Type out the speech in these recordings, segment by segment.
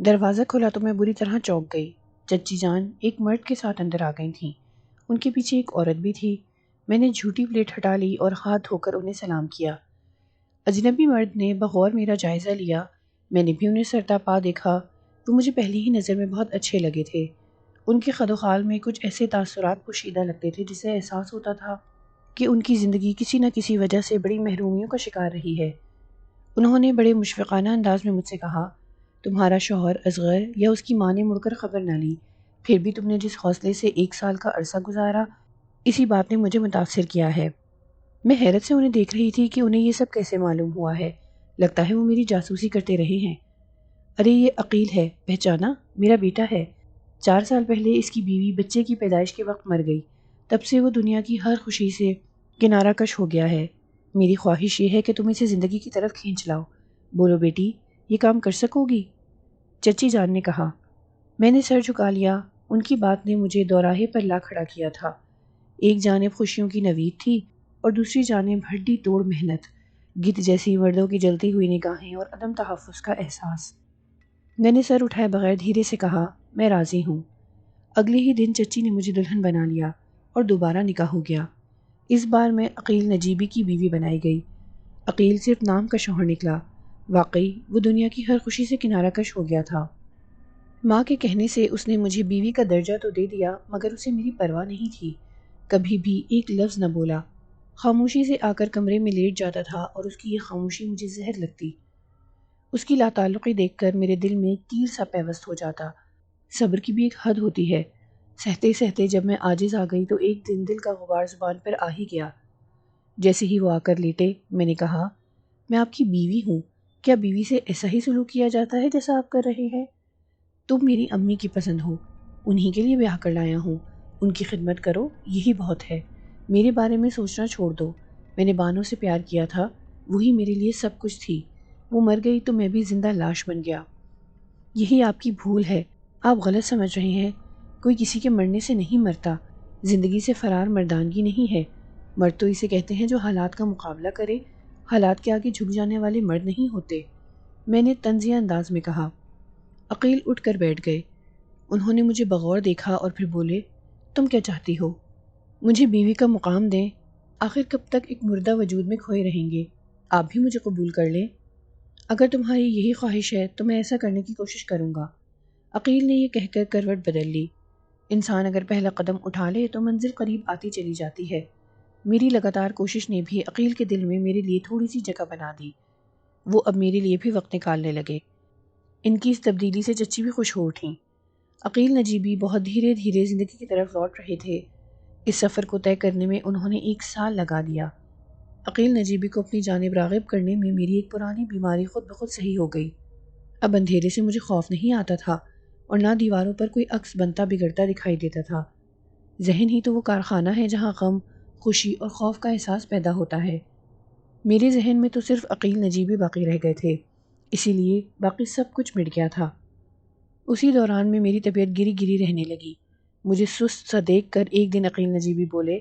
دروازہ کھلا تو میں بری طرح چونک گئی۔ چچی جان ایک مرد کے ساتھ اندر آ گئی تھیں۔ ان کے پیچھے ایک عورت بھی تھی۔ میں نے جھوٹی پلیٹ ہٹا لی اور ہاتھ دھو کر انہیں سلام کیا۔ اجنبی مرد نے بغور میرا جائزہ لیا۔ میں نے بھی انہیں سرتا پا دیکھا۔ وہ مجھے پہلی ہی نظر میں بہت اچھے لگے تھے۔ ان کے خد و خال میں کچھ ایسے تاثرات پوشیدہ لگتے تھے جسے احساس ہوتا تھا کہ ان کی زندگی کسی نہ کسی وجہ سے بڑی محرومیوں کا شکار رہی ہے۔ انہوں نے بڑے مشفقانہ انداز میں مجھ سے کہا، تمہارا شوہر اصغر یا اس کی ماں نے مڑ کر خبر نہ لی، پھر بھی تم نے جس حوصلے سے 1 سال کا عرصہ گزارا، اسی بات نے مجھے متاثر کیا ہے۔ میں حیرت سے انہیں دیکھ رہی تھی کہ انہیں یہ سب کیسے معلوم ہوا ہے۔ لگتا ہے وہ میری جاسوسی کرتے رہے ہیں۔ ارے یہ عقیل ہے، پہچانا؟ میرا بیٹا ہے۔ 4 سال پہلے اس کی بیوی بچے کی پیدائش کے وقت مر گئی۔ تب سے وہ دنیا کی ہر خوشی سے کنارہ کش ہو گیا ہے۔ میری خواہش یہ ہے کہ تم اسے زندگی کی طرف کھینچ لاؤ۔ بولو بیٹی، یہ کام کر سکو گی؟ چچی جان نے کہا۔ میں نے سر جھکا لیا۔ ان کی بات نے مجھے دوراہے پر لا کھڑا کیا تھا۔ ایک جانب خوشیوں کی نوید تھی اور دوسری جانب ہڈی توڑ محنت، گدھ جیسی مردوں کی جلتی ہوئی نگاہیں اور عدم تحفظ کا احساس۔ میں نے سر اٹھائے بغیر دھیرے سے کہا، میں راضی ہوں۔ اگلے ہی دن چچی نے مجھے دلہن بنا لیا اور دوبارہ نکاح ہو گیا۔ اس بار میں عقیل نجیبی کی بیوی بنائی گئی۔ عقیل صرف نام کا شوہر نکلا، واقعی وہ دنیا کی ہر خوشی سے کنارہ کش ہو گیا تھا۔ ماں کے کہنے سے اس نے مجھے بیوی کا درجہ تو دے دیا، مگر اسے میری پرواہ نہیں تھی۔ کبھی بھی ایک لفظ نہ بولا، خاموشی سے آ کر کمرے میں لیٹ جاتا تھا اور اس کی یہ خاموشی مجھے زہر لگتی۔ اس کی لاتعلقی دیکھ کر میرے دل میں ایک تیر سا پیوست ہو جاتا۔ صبر کی بھی ایک حد ہوتی ہے۔ سہتے سہتے جب میں عاجز آ گئی تو ایک دن دل کا غبار زبان پر آ ہی گیا۔ جیسے ہی وہ آ کر لیٹے، میں نے کہا، میں آپ کی بیوی ہوں، کیا بیوی سے ایسا ہی سلوک کیا جاتا ہے جیسا آپ کر رہے ہیں؟ تم میری امی کی پسند ہو، انہی کے لیے بیاہ کر لایا ہوں، ان کی خدمت کرو، یہی بہت ہے۔ میرے بارے میں سوچنا چھوڑ دو۔ میں نے بانو سے پیار کیا تھا، وہی میرے لیے سب کچھ تھی۔ وہ مر گئی تو میں بھی زندہ لاش بن گیا۔ یہی آپ کی بھول ہے، آپ غلط سمجھ رہے ہیں۔ کوئی کسی کے مرنے سے نہیں مرتا۔ زندگی سے فرار مردانگی نہیں ہے۔ مرد تو اسے کہتے ہیں جو حالات کا مقابلہ کرے، حالات کے آگے جھک جانے والے مرد نہیں ہوتے، میں نے طنزیہ انداز میں کہا۔ عقیل اٹھ کر بیٹھ گئے۔ انہوں نے مجھے بغور دیکھا اور پھر بولے، تم کیا چاہتی ہو؟ مجھے بیوی کا مقام دیں، آخر کب تک ایک مردہ وجود میں کھوئے رہیں گے؟ آپ بھی مجھے قبول کر لیں۔ اگر تمہاری یہی خواہش ہے تو میں ایسا کرنے کی کوشش کروں گا۔ عقیل نے یہ کہہ کر کروٹ بدل لی۔ انسان اگر پہلا قدم اٹھا لے تو منزل قریب آتی چلی جاتی ہے۔ میری لگاتار کوشش نے بھی عقیل کے دل میں میرے لیے تھوڑی سی جگہ بنا دی۔ وہ اب میرے لیے بھی وقت نکالنے لگے۔ ان کی اس تبدیلی سے چچی بھی خوش ہو اٹھیں۔ عقیل نجیبی بہت دھیرے دھیرے زندگی کی طرف لوٹ رہے تھے۔ اس سفر کو طے کرنے میں انہوں نے 1 سال لگا دیا۔ عقیل نجیبی کو اپنی جانب راغب کرنے میں میری ایک پرانی بیماری خود بخود صحیح ہو گئی۔ اب اندھیرے سے مجھے خوف نہیں آتا تھا اور نہ دیواروں پر کوئی عکس بنتا بگڑتا دکھائی دیتا تھا۔ ذہن ہی تو وہ کارخانہ ہے جہاں غم، خوشی اور خوف کا احساس پیدا ہوتا ہے۔ میرے ذہن میں تو صرف عقیل نجیبی باقی رہ گئے تھے، اسی لیے باقی سب کچھ مٹ گیا تھا۔ اسی دوران میں میری طبیعت گری گری رہنے لگی۔ مجھے سست سا دیکھ کر ایک دن عقیل نجیبی بولے،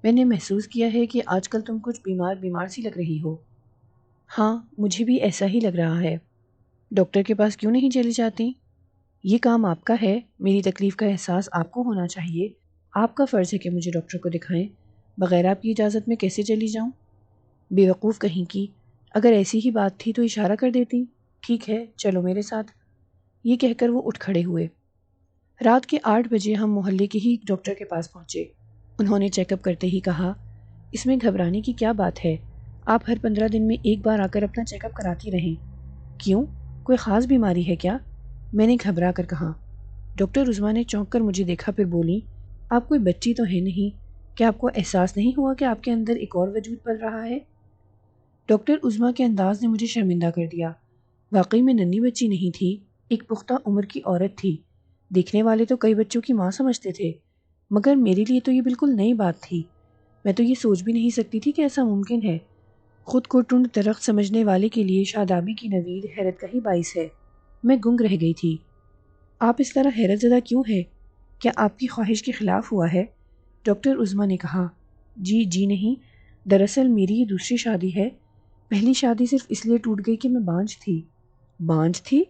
میں نے محسوس کیا ہے کہ آج کل تم کچھ بیمار بیمار سی لگ رہی ہو۔ ہاں، مجھے بھی ایسا ہی لگ رہا ہے۔ ڈاکٹر کے پاس کیوں نہیں چلی جاتی؟ یہ کام آپ کا ہے، میری تکلیف کا احساس آپ کو ہونا چاہیے۔ آپ کا فرض ہے کہ مجھے ڈاکٹر کو دکھائیں۔ بغیر آپ کی اجازت میں کیسے چلی جاؤں؟ بے وقوف کہیں کی، اگر ایسی ہی بات تھی تو اشارہ کر دیتی۔ ٹھیک ہے، چلو میرے ساتھ۔ یہ کہہ کر وہ اٹھ کھڑے ہوئے۔ رات کے 8 بجے ہم محلے کے ہی ڈاکٹر کے پاس پہنچے۔ انہوں نے چیک اپ کرتے ہی کہا، اس میں گھبرانے کی کیا بات ہے؟ آپ ہر 15 دن میں ایک بار آ کر اپنا چیک اپ کراتی رہیں۔ کیوں؟ کوئی خاص بیماری ہے کیا؟ میں نے گھبرا کر کہا۔ ڈاکٹر عظمیٰ نے چونک کر مجھے دیکھا، پھر بولی، آپ کوئی بچی تو ہے نہیں، کیا آپ کو احساس نہیں ہوا کہ آپ کے اندر ایک اور وجود پل رہا ہے؟ ڈاکٹر عظمیٰ کے انداز نے مجھے شرمندہ کر دیا۔ واقعی میں ننھی بچی نہیں تھی، ایک پختہ عمر کی عورت تھی۔ دیکھنے والے تو کئی بچوں کی ماں سمجھتے تھے، مگر میرے لیے تو یہ بالکل نئی بات تھی۔ میں تو یہ سوچ بھی نہیں سکتی تھی کہ ایسا ممکن ہے۔ خود کو ٹنڈ درخت سمجھنے والے کے لیے شادابی کی نوید حیرت کا ہی باعث ہے۔ میں گنگ رہ گئی تھی۔ آپ اس طرح حیرت زدہ کیوں ہے؟ کیا آپ کی خواہش کے خلاف ہوا ہے؟ ڈاکٹر عظمیٰ نے کہا۔ جی نہیں، دراصل میری یہ دوسری شادی ہے۔ پہلی شادی صرف اس لیے ٹوٹ گئی کہ میں بانجھ تھی۔ بانجھ تھی؟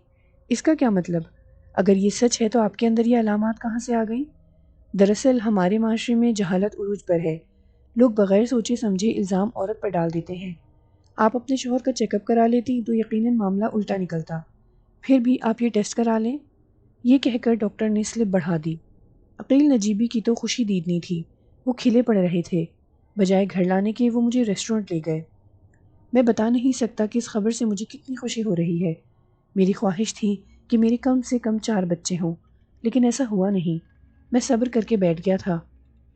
اس کا کیا مطلب؟ اگر یہ سچ ہے تو آپ کے اندر یہ علامات کہاں سے آ گئیں؟ دراصل ہمارے معاشرے میں جہالت عروج پر ہے۔ لوگ بغیر سوچے سمجھے الزام عورت پر ڈال دیتے ہیں۔ آپ اپنے شوہر کا چیک اپ کرا لیتی تو یقیناً معاملہ الٹا نکلتا۔ پھر بھی آپ یہ ٹیسٹ کرا لیں۔ یہ کہہ کر ڈاکٹر نے سلپ بڑھا دی۔ عقیل نجیبی کی تو خوشی دیدنی تھی، وہ کھلے پڑ رہے تھے۔ بجائے گھر لانے کے وہ مجھے ریسٹورنٹ لے گئے۔ میں بتا نہیں سکتا کہ اس خبر سے مجھے کتنی خوشی ہو رہی ہے۔ میری خواہش تھی کہ میرے کم سے کم 4 بچے ہوں، لیکن ایسا ہوا نہیں۔ میں صبر کر کے بیٹھ گیا تھا۔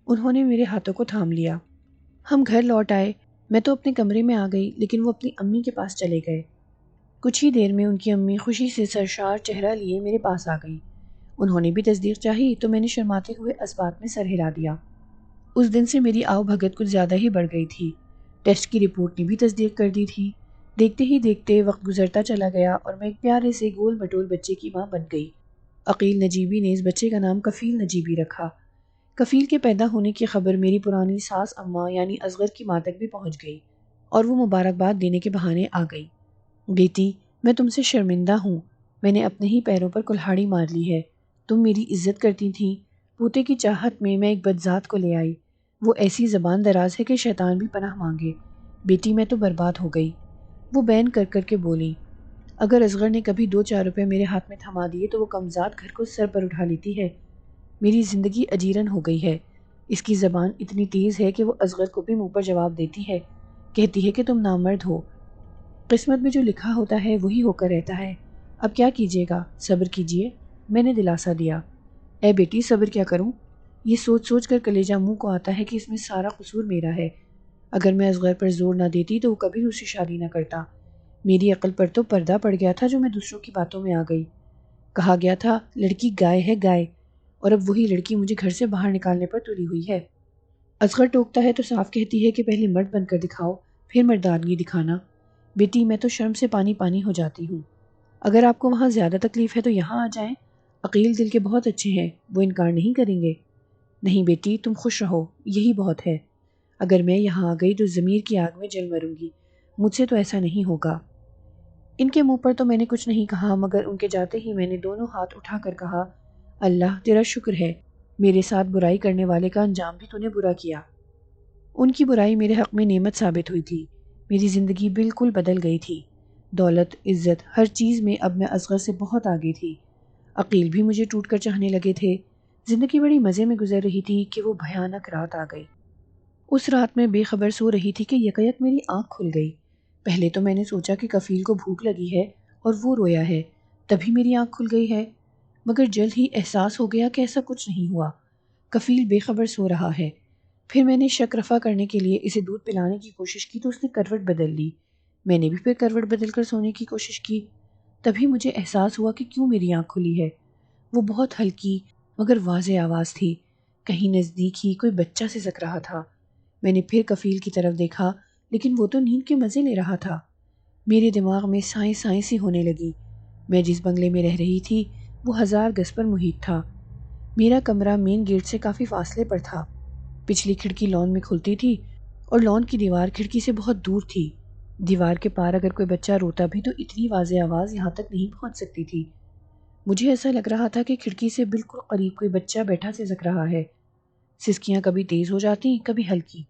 انہوں نے میرے ہاتھوں کو تھام لیا۔ ہم گھر لوٹ آئے۔ میں تو اپنے کمرے میں آ گئی، لیکن وہ اپنی امی کے پاس چلے گئے۔ کچھ ہی دیر میں ان کی امی خوشی سے سرشار چہرہ لیے میرے پاس آ گئی۔ انہوں نے بھی تصدیق چاہی تو میں نے شرماتے ہوئے اسبات میں سر ہلا دیا۔ اس دن سے میری آؤ بھگت کچھ زیادہ ہی بڑھ گئی تھی۔ ٹیسٹ کی رپورٹ نے بھی تصدیق کر دی تھی۔ دیکھتے ہی دیکھتے وقت گزرتا چلا گیا اور میں ایک پیارے سے گول مٹول بچے کی ماں بن گئی۔ عقیل نجیبی نے اس بچے کا نام کفیل نجیبی رکھا۔ کفیل کے پیدا ہونے کی خبر میری پرانی ساس اماں یعنی اصغر کی ماں تک بھی پہنچ گئی اور وہ مبارکباد دینے کے بہانے آ گئی۔ بیٹی، میں تم سے شرمندہ ہوں۔ میں نے اپنے ہی پیروں پر کلہاڑی مار لی ہے۔ تم میری عزت کرتی تھیں۔ پوتے کی چاہت میں میں ایک بدذات کو لے آئی۔ وہ ایسی زبان دراز ہے کہ شیطان بھی پناہ مانگے۔ بیٹی، میں تو برباد ہو گئی۔ وہ بین کر کر کے بولی۔ اگر اصغر نے کبھی 2-4 روپے میرے ہاتھ میں تھما دیے تو وہ کمزاد گھر کو سر پر اٹھا لیتی ہے۔ میری زندگی اجیرن ہو گئی ہے۔ اس کی زبان اتنی تیز ہے کہ وہ اصغر کو بھی منہ پر جواب دیتی ہے، کہتی ہے کہ تم نامرد ہو۔ قسمت میں جو لکھا ہوتا ہے وہی ہو کر رہتا ہے۔ اب کیا کیجیے گا؟ صبر کیجیے، میں نے دلاسا دیا۔ اے بیٹی، صبر کیا کروں؟ یہ سوچ سوچ کر کلیجہ منہ کو آتا ہے کہ اس میں سارا قصور میرا ہے۔ اگر میں اصغر پر زور نہ دیتی تو وہ کبھی دوسری شادی نہ کرتا۔ میری عقل پر تو پردہ پڑ گیا تھا جو میں دوسروں کی باتوں میں آ گئی۔ کہا گیا تھا لڑکی گائے ہے گائے، اور اب وہی لڑکی مجھے گھر سے باہر نکالنے پر تلی ہوئی ہے۔ اصغر ٹوکتا ہے تو صاف کہتی ہے کہ پہلے مرد بن کر دکھاؤ، پھر مردانگی دکھانا۔ بیٹی، میں تو شرم سے پانی پانی ہو جاتی ہوں۔ اگر آپ کو وہاں زیادہ تکلیف ہے تو یہاں آ جائیں۔ عقیل دل کے بہت اچھے ہیں، وہ انکار نہیں کریں گے۔ نہیں بیٹی، تم خوش رہو، یہی بہت ہے۔ اگر میں یہاں آ گئی تو ضمیر کی آگ میں جل مروں گی۔ مجھ سے تو ایسا نہیں ہوگا۔ ان کے منہ پر تو میں نے کچھ نہیں کہا، مگر ان کے جاتے ہی میں نے دونوں ہاتھ اٹھا کر کہا، اللہ تیرا شکر ہے، میرے ساتھ برائی کرنے والے کا انجام بھی تو نے برا کیا۔ ان کی برائی میرے حق میں نعمت ثابت ہوئی تھی۔ میری زندگی بالکل بدل گئی تھی۔ دولت، عزت، ہر چیز میں اب میں اصغر سے بہت آگے تھی۔ عقیل بھی مجھے ٹوٹ کر چاہنے لگے تھے۔ زندگی بڑی مزے میں گزر رہی تھی کہ وہ بھیانک رات آ گئی۔ اس رات میں بے خبر سو رہی تھی کہ یکایک میری آنکھ کھل گئی۔ پہلے تو میں نے سوچا کہ کفیل کو بھوک لگی ہے اور وہ رویا ہے، تبھی میری آنکھ کھل گئی ہے، مگر جلد ہی احساس ہو گیا کہ ایسا کچھ نہیں ہوا۔ کفیل بے خبر سو رہا ہے۔ پھر میں نے شک رفع کرنے کے لیے اسے دودھ پلانے کی کوشش کی تو اس نے کروٹ بدل لی۔ میں نے بھی پھر کروٹ بدل کر سونے کی کوشش کی۔ تبھی مجھے احساس ہوا کہ کیوں میری آنکھ کھلی ہے۔ وہ بہت ہلکی مگر واضح آواز تھی، کہیں نزدیک ہی کوئی بچہ سسک رہا تھا۔ میں نے پھر کفیل کی طرف دیکھا، لیکن وہ تو نیند کے مزے لے رہا تھا۔ میرے دماغ میں سائیں سائیں سی ہونے لگی۔ میں جس بنگلے میں رہ رہی تھی وہ 1000 گز پر محیط تھا۔ میرا کمرہ مین گیٹ سے کافی فاصلے پر تھا۔ پچھلی کھڑکی لان میں کھلتی تھی اور لان کی دیوار کھڑکی سے بہت دور تھی۔ دیوار کے پار اگر کوئی بچہ روتا بھی تو اتنی واضح آواز یہاں تک نہیں پہنچ سکتی تھی۔ مجھے ایسا لگ رہا تھا کہ کھڑکی سے بالکل قریب کوئی بچہ بیٹھا سسک رہا ہے۔ سسکیاں کبھی تیز ہو جاتی، کبھی ہلکی۔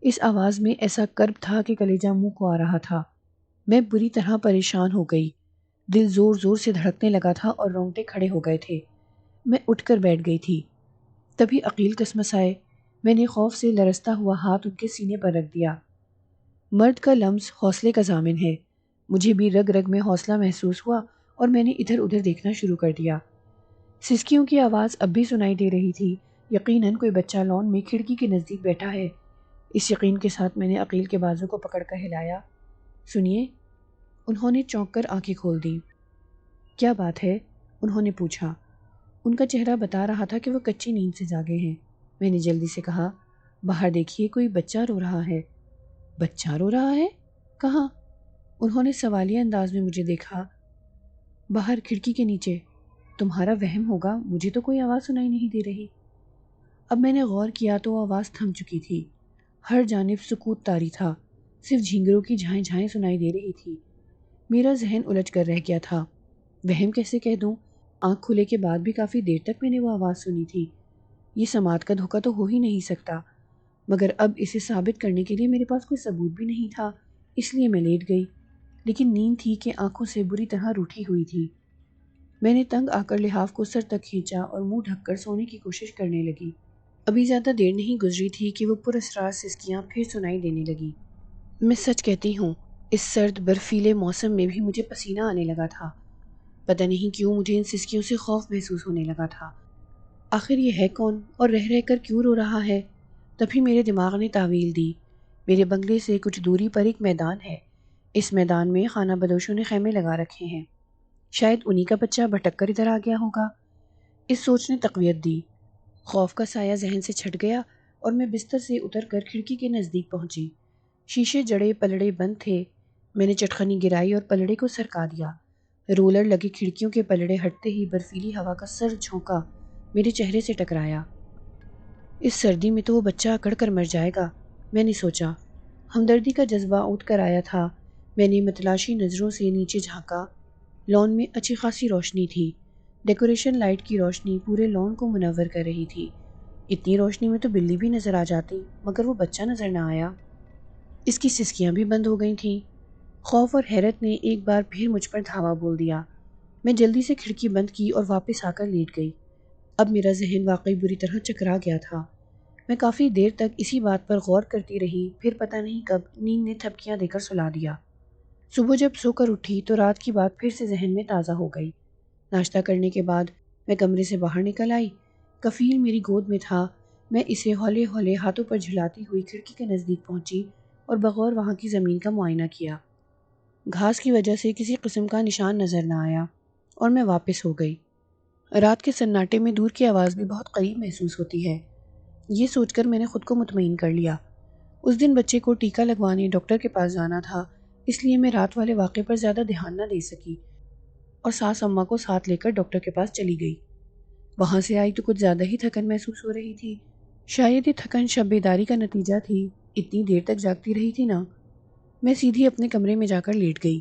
اس آواز میں ایسا کرب تھا کہ کلیجہ منہ کو آ رہا تھا۔ میں بری طرح پریشان ہو گئی۔ دل زور زور سے دھڑکنے لگا تھا اور رونگٹے کھڑے ہو گئے تھے۔ میں اٹھ کر بیٹھ گئی تھی۔ تبھی عقیل کسمس آئے۔ میں نے خوف سے لرزتا ہوا ہاتھ ان کے سینے پر رکھ دیا۔ مرد کا لمس حوصلے کا ضامن ہے۔ مجھے بھی رگ رگ میں حوصلہ محسوس ہوا اور میں نے ادھر ادھر دیکھنا شروع کر دیا۔ سسکیوں کی آواز اب بھی سنائی دے رہی تھی۔ یقیناً کوئی بچہ لان میں کھڑکی کے نزدیک بیٹھا ہے۔ اس یقین کے ساتھ میں نے عقیل کے بازو کو پکڑ کر ہلایا۔ سنیے۔ انہوں نے چونک کر آنکھیں کھول دیں۔ کیا بات ہے؟ انہوں نے پوچھا۔ ان کا چہرہ بتا رہا تھا کہ وہ کچی نیند سے جاگے ہیں۔ میں نے جلدی سے کہا، باہر دیکھیے، کوئی بچہ رو رہا ہے۔ بچہ رو رہا ہے؟ کہاں؟ انہوں نے سوالیہ انداز میں مجھے دیکھا۔ باہر کھڑکی کے نیچے۔ تمہارا وہم ہوگا، مجھے تو کوئی آواز سنائی نہیں دے رہی۔ اب میں نے غور کیا تو آواز تھم چکی تھی۔ ہر جانب سکوت طاری تھا، صرف جھینگروں کی جھائیں جھائیں سنائی دے رہی تھی۔ میرا ذہن الجھ کر رہ گیا تھا۔ وہم کیسے کہہ دوں؟ آنکھ کھلے کے بعد بھی کافی دیر تک میں نے وہ آواز سنی تھی۔ یہ سماعت کا دھوکہ تو ہو ہی نہیں سکتا، مگر اب اسے ثابت کرنے کے لیے میرے پاس کوئی ثبوت بھی نہیں تھا، اس لیے میں لیٹ گئی۔ لیکن نیند تھی کہ آنکھوں سے بری طرح روٹھی ہوئی تھی۔ میں نے تنگ آ کر لحاف کو سر تک کھینچا اور منہ ڈھک کر سونے کی کوشش کرنے لگی۔ ابھی زیادہ دیر نہیں گزری تھی کہ وہ پراسرار سسکیاں پھر سنائی دینے لگی۔ میں سچ کہتی ہوں، اس سرد برفیلے موسم میں بھی مجھے پسینہ آنے لگا تھا۔ پتہ نہیں کیوں مجھے ان سسکیوں سے خوف محسوس ہونے لگا تھا۔ آخر یہ ہے کون اور رہ رہ کر کیوں رو رہا ہے؟ تبھی میرے دماغ نے تعویل دی۔ میرے بنگلے سے کچھ دوری پر ایک میدان ہے۔ اس میدان میں خانہ بدوشوں نے خیمے لگا رکھے ہیں۔ شاید انہی کا بچہ بھٹک کر ادھر آ گیا ہوگا۔ اس سوچ نے تقویت دی۔ خوف کا سایہ ذہن سے چھٹ گیا اور میں بستر سے اتر کر کھڑکی کے نزدیک پہنچی۔ شیشے جڑے پلڑے بند تھے۔ میں نے چٹخنی گرائی اور پلڑے کو سرکا دیا۔ رولر لگے کھڑکیوں کے پلڑے ہٹتے ہی برفیلی ہوا کا سرد جھونکا میرے چہرے سے ٹکرایا۔ اس سردی میں تو وہ بچہ اکڑ کر مر جائے گا، میں نے سوچا۔ ہمدردی کا جذبہ اٹھ کر آیا تھا۔ میں نے متلاشی نظروں سے نیچے جھانکا۔ لان میں اچھی خاصی روشنی تھی۔ ڈیکوریشن لائٹ کی روشنی پورے لان کو منور کر رہی تھی۔ اتنی روشنی میں تو بلی بھی نظر آ جاتی، مگر وہ بچہ نظر نہ آیا۔ اس کی سسکیاں بھی بند ہو گئی تھیں۔ خوف اور حیرت نے ایک بار پھر مجھ پر دھاوا بول دیا۔ میں جلدی سے کھڑکی بند کی اور واپس آ کر لیٹ گئی۔ اب میرا ذہن واقعی بری طرح چکرا گیا تھا۔ میں کافی دیر تک اسی بات پر غور کرتی رہی، پھر پتہ نہیں کب نیند نے تھپکیاں دے کر سلا دیا۔ صبح جب سو کر اٹھی تو رات کی بات پھر سے ذہن میں تازہ ہو گئی۔ ناشتہ کرنے کے بعد میں کمرے سے باہر نکل آئی۔ کفیل میری گود میں تھا۔ میں اسے ہولے ہولے ہاتھوں پر جھلاتی ہوئی کھڑکی کے نزدیک پہنچی اور بغور وہاں کی زمین کا معائنہ کیا۔ گھاس کی وجہ سے کسی قسم کا نشان نظر نہ آیا اور میں واپس ہو گئی۔ رات کے سناٹے میں دور کی آواز بھی بہت قریب محسوس ہوتی ہے، یہ سوچ کر میں نے خود کو مطمئن کر لیا۔ اس دن بچے کو ٹیکہ لگوانے ڈاکٹر کے پاس جانا تھا، اس لیے میں رات والے واقعے پر زیادہ دھیان نہ دے سکی اور ساس اماں کو ساتھ لے کر ڈاکٹر کے پاس چلی گئی۔ وہاں سے آئی تو کچھ زیادہ ہی تھکن محسوس ہو رہی تھی۔ شاید یہ تھکن شب بیداری کا نتیجہ تھی، اتنی دیر تک جاگتی رہی تھی نا۔ میں سیدھی اپنے کمرے میں جا کر لیٹ گئی۔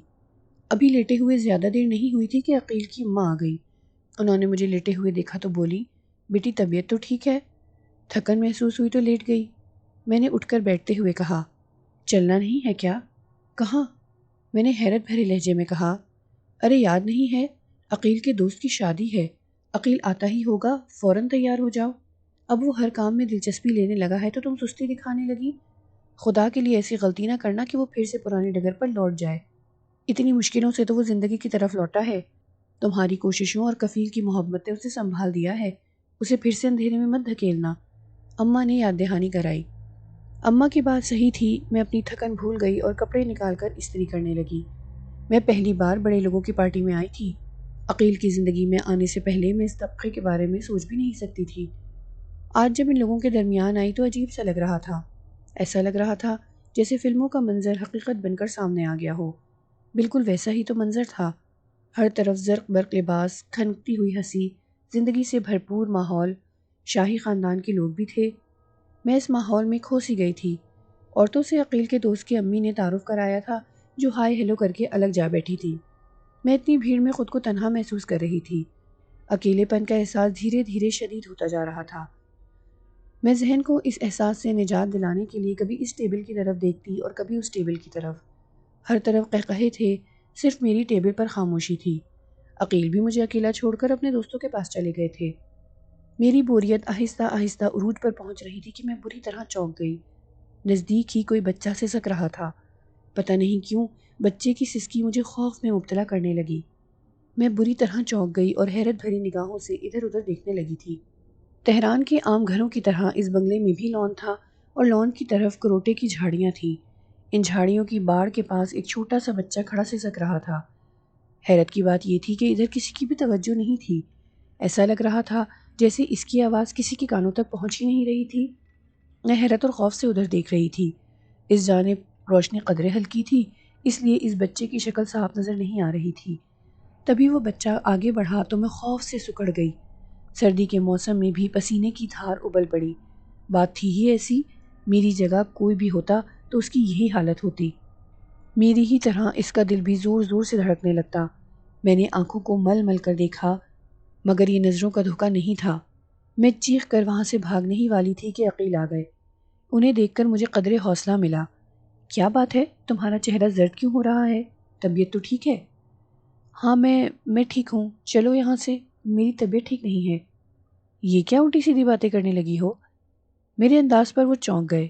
ابھی لیٹے ہوئے زیادہ دیر نہیں ہوئی تھی کہ عقیل کی اماں آ گئی۔ انہوں نے مجھے لیٹے ہوئے دیکھا تو بولی، بیٹی طبیعت تو ٹھیک ہے؟ تھکن محسوس ہوئی تو لیٹ گئی۔ میں نے اٹھ کر بیٹھتے ہوئے کہا، چلنا نہیں ہے کیا؟ کہاں؟ میں نے حیرت بھرے لہجے میں کہا، ارے یاد نہیں ہے، عقیل کے دوست کی شادی ہے، عقیل آتا ہی ہوگا، فوراً تیار ہو جاؤ۔ اب وہ ہر کام میں دلچسپی لینے لگا ہے تو تم سستی دکھانے لگی۔ خدا کے لیے ایسی غلطی نہ کرنا کہ وہ پھر سے پرانی ڈگر پر لوٹ جائے۔ اتنی مشکلوں سے تو وہ زندگی کی طرف لوٹا ہے۔ تمہاری کوششوں اور کفیل کی محبت نے اسے سنبھال دیا ہے، اسے پھر سے اندھیرے میں مت دھکیلنا۔ اماں نے یاد دہانی کرائی۔ اماں کی بات صحیح تھی، میں اپنی تھکن بھول گئی اور کپڑے نکال کر استری کرنے لگی۔ میں پہلی بار بڑے لوگوں کی پارٹی میں آئی تھی۔ عقیل کی زندگی میں آنے سے پہلے میں اس طبقے کے بارے میں سوچ بھی نہیں سکتی تھی۔ آج جب ان لوگوں کے درمیان آئی تو عجیب سا لگ رہا تھا۔ ایسا لگ رہا تھا جیسے فلموں کا منظر حقیقت بن کر سامنے آ گیا ہو۔ بالکل ویسا ہی تو منظر تھا۔ ہر طرف زرق برق لباس، کھنکتی ہوئی ہنسی، زندگی سے بھرپور ماحول، شاہی خاندان کے لوگ بھی تھے۔ میں اس ماحول میں کھو سی گئی تھی۔ عورتوں سے عقیل کے دوست کی امی نے تعارف کرایا تھا، جو ہائے ہیلو کر کے الگ جا بیٹھی تھی۔ میں اتنی بھیڑ میں خود کو تنہا محسوس کر رہی تھی۔ اکیلے پن کا احساس دھیرے دھیرے شدید ہوتا جا رہا تھا۔ میں ذہن کو اس احساس سے نجات دلانے کے لیے کبھی اس ٹیبل کی طرف دیکھتی اور کبھی اس ٹیبل کی طرف۔ ہر طرف قہقہے تھے، صرف میری ٹیبل پر خاموشی تھی۔ عقیل بھی مجھے اکیلا چھوڑ کر اپنے دوستوں کے پاس چلے گئے تھے۔ میری بوریت آہستہ آہستہ عروج پر پہنچ رہی تھی کہ میں بری طرح چونک گئی۔ نزدیک ہی کوئی بچہ سسک رہا تھا۔ پتہ نہیں کیوں بچے کی سسکی مجھے خوف میں مبتلا کرنے لگی۔ میں بری طرح چونک گئی اور حیرت بھری نگاہوں سے ادھر ادھر دیکھنے لگی تھی۔ تہران کے عام گھروں کی طرح اس بنگلے میں بھی لان تھا اور لان کی طرف کروٹے کی جھاڑیاں تھیں۔ ان جھاڑیوں کی باڑ کے پاس ایک چھوٹا سا بچہ کھڑا سسک رہا تھا۔ حیرت کی بات یہ تھی کہ ادھر کسی کی بھی توجہ نہیں تھی۔ ایسا لگ رہا تھا جیسے اس کی آواز کسی کے کانوں تک پہنچ ہی نہیں رہی تھی۔ میں حیرت اور خوف سے ادھر دیکھ رہی تھی۔ اس جانب روشنی قدرے ہلکی تھی، اس لیے اس بچے کی شکل صاف نظر نہیں آ رہی تھی۔ تبھی وہ بچہ آگے بڑھا تو میں خوف سے سکڑ گئی۔ سردی کے موسم میں بھی پسینے کی دھار ابل پڑی۔ بات تھی ہی ایسی، میری جگہ کوئی بھی ہوتا تو اس کی یہی حالت ہوتی۔ میری ہی طرح اس کا دل بھی زور زور سے دھڑکنے لگتا۔ میں نے آنکھوں کو مل مل کر دیکھا مگر یہ نظروں کا دھوکہ نہیں تھا۔ میں چیخ کر وہاں سے بھاگنے ہی والی تھی کہ عقیل آ گئے۔ انہیں دیکھ کر مجھے قدرے حوصلہ ملا۔ کیا بات ہے؟ تمہارا چہرہ زرد کیوں ہو رہا ہے؟ طبیعت تو ٹھیک ہے؟ ہاں میں ٹھیک ہوں، چلو یہاں سے، میری طبیعت ٹھیک نہیں ہے۔ یہ کیا الٹی سیدھی باتیں کرنے لگی ہو؟ میرے انداز پر وہ چونک گئے۔